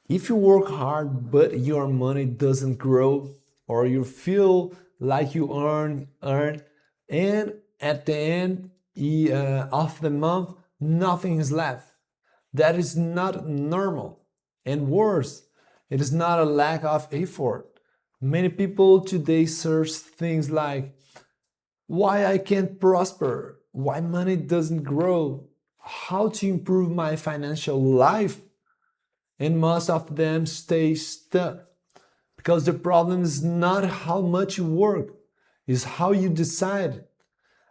If you work hard but your money doesn't grow, or you feel like you earn, and at the end of the month nothing is left, that is not normal. And worse, it is not a lack of effort. Many people today search things like why I can't prosper, why money doesn't grow, how to improve my financial life, and most of them stay stuck because the problem is not how much you work, it's how you decide.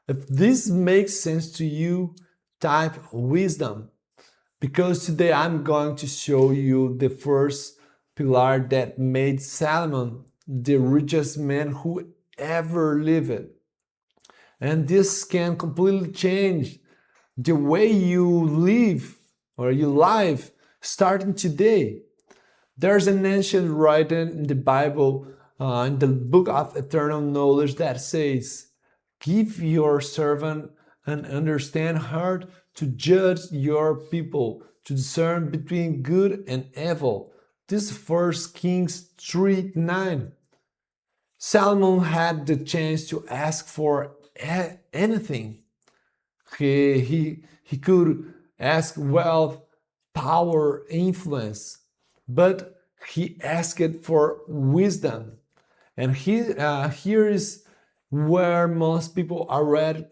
If this makes sense to you, type wisdom, because today I'm going to show you the first pillar that made Solomon the richest man who ever lived. And this can completely change the way you live or you live starting today. There's an ancient writing in the Bible, in the book of eternal knowledge, that says, give your servant an understand heart to judge your people, to discern between good and evil. This is 1 Kings 3:9. Solomon had the chance to ask for anything. He could ask wealth, power, influence, but he asked for wisdom. And here is where most people already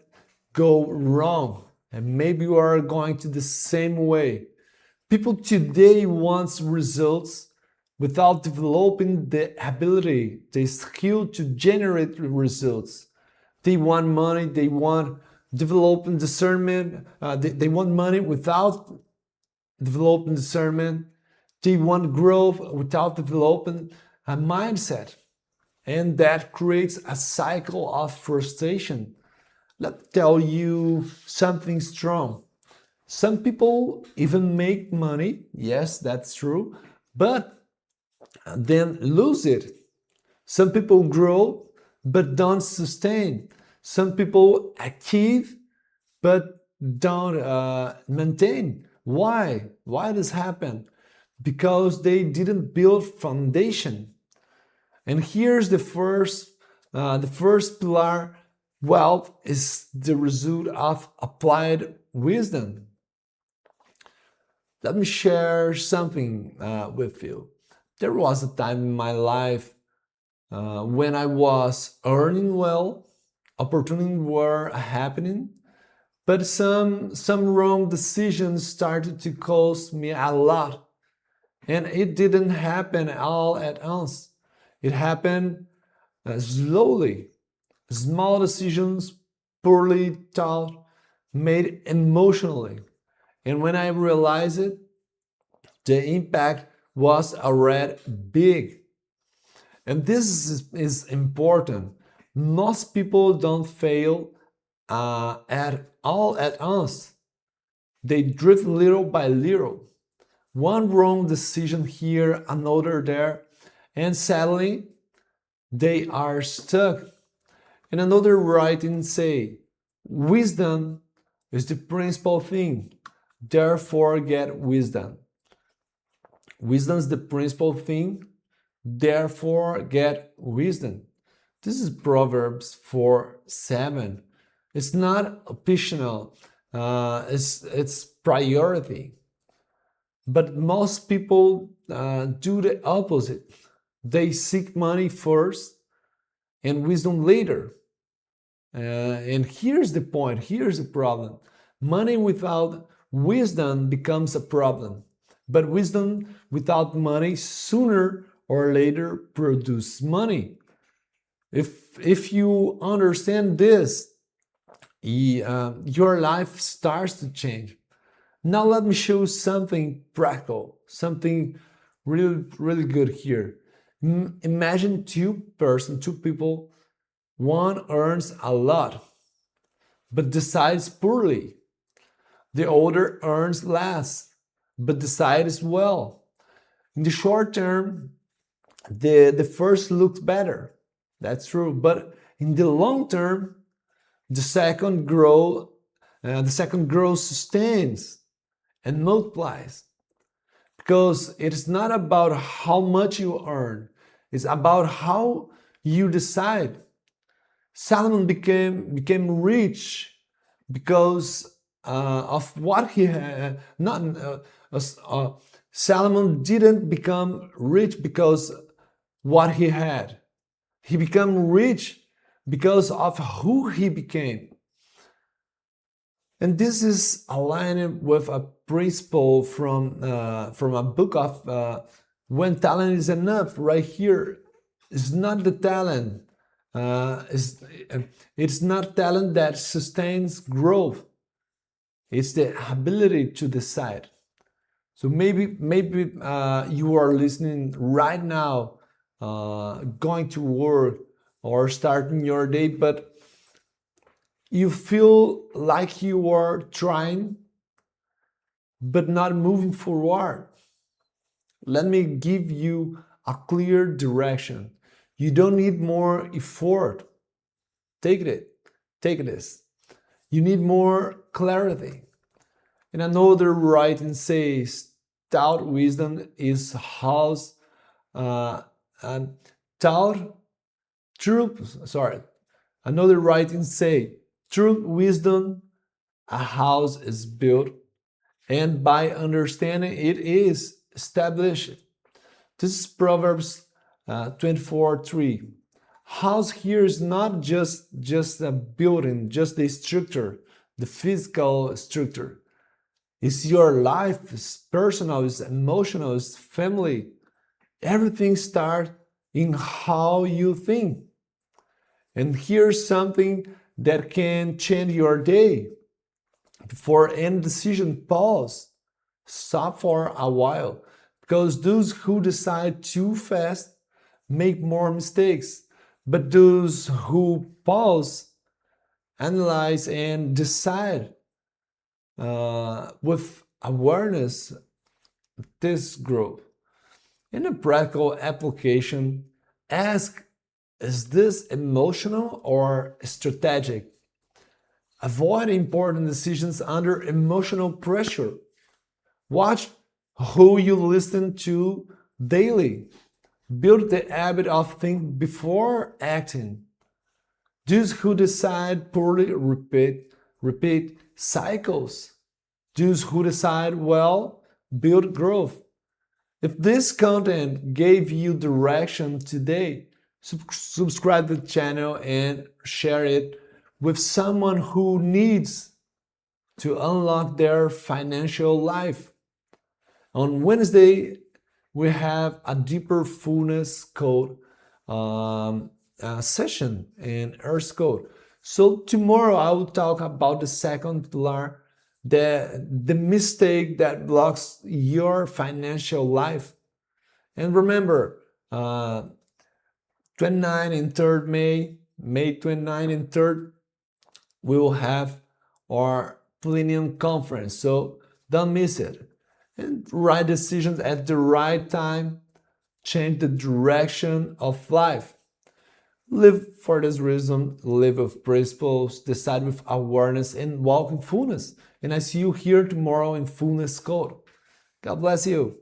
go wrong. And maybe you are going to the same way. People today want results without developing the ability, the skill to generate results. They want money, they want developing discernment, they want money without developing discernment. They want growth without developing a mindset. And that creates a cycle of frustration. Let me tell you something strong. Some people even make money, yes, that's true, but then lose it. Some people grow but don't sustain. Some people achieve but don't maintain. Why? Why does happen? Because they didn't build foundation. And here's the first pillar. Wealth is the result of applied wisdom. Let me share something with you. There was a time in my life when I was earning well, opportunities were happening, but some wrong decisions started to cost me a lot. And it didn't happen all at once. It happened slowly. Small decisions, poorly thought, made emotionally. And when I realized it, the impact was already big. And this is important. Most people don't fail at all at once. They drift little by little. One wrong decision here, another there, and sadly, they are stuck. And another writing say, wisdom is the principal thing, therefore get wisdom. Wisdom is the principal thing, therefore get wisdom. This is Proverbs 4:7. It's not optional, it's priority. But most people do the opposite. They seek money first and wisdom later. And here's the point, here's the problem. Money without wisdom becomes a problem. But wisdom without money sooner or later produces money. If you understand this, your life starts to change. Now let me show you something practical, something really good here. Imagine two people. One earns a lot, but decides poorly. The other earns less, but decides well. In the short term, the first looks better. That's true. But in the long term, the second grows, sustains, and multiplies. because it's not about how much you earn, it's about how you decide. Solomon became rich because of what he had. Not Solomon didn't become rich because what he had. He became rich because of who he became. And this is aligned with a principle from a book of When Talent is Enough. Right here, it's not the talent. It's not talent that sustains growth. It's the ability to decide. So maybe you are listening right now, going to work or starting your day, but you feel like you are trying but not moving forward. Let me give you a clear direction. You don't need more effort. Take this. You need more clarity. And another writing says, "Doubt wisdom is house, and doubt truth." Sorry. Another writing say, "True wisdom, a house is built, and by understanding it is established." This is Proverbs 24:3. House here is not just a building, just the structure, the physical structure. It's your life, it's personal, it's emotional, it's family. Everything starts in how you think. And here's something that can change your day. Before any decision, pause. Stop for a while. Because those who decide too fast make more mistakes. But those who pause, analyze, and decide with awareness, this growth. In a practical application, ask, is this emotional or strategic? Avoid important decisions under emotional pressure. Watch who you listen to daily. Build the habit of thinking before acting. Those who decide poorly repeat cycles. Those who decide well build growth. If this content gave you direction today, subscribe to the channel and share it with someone who needs to unlock their financial life. On Wednesday, we have a deeper Fullness Code session in Ercico. So tomorrow I will talk about the second pillar, the mistake that blocks your financial life. And remember, 29 and 3rd May 29 and 3rd, we will have our Plenum Conference. So don't miss it. And right decisions at the right time change the direction of life. Live for this reason, live with principles, decide with awareness, and walk in fullness. And I see you here tomorrow in Fullness Code. God bless you.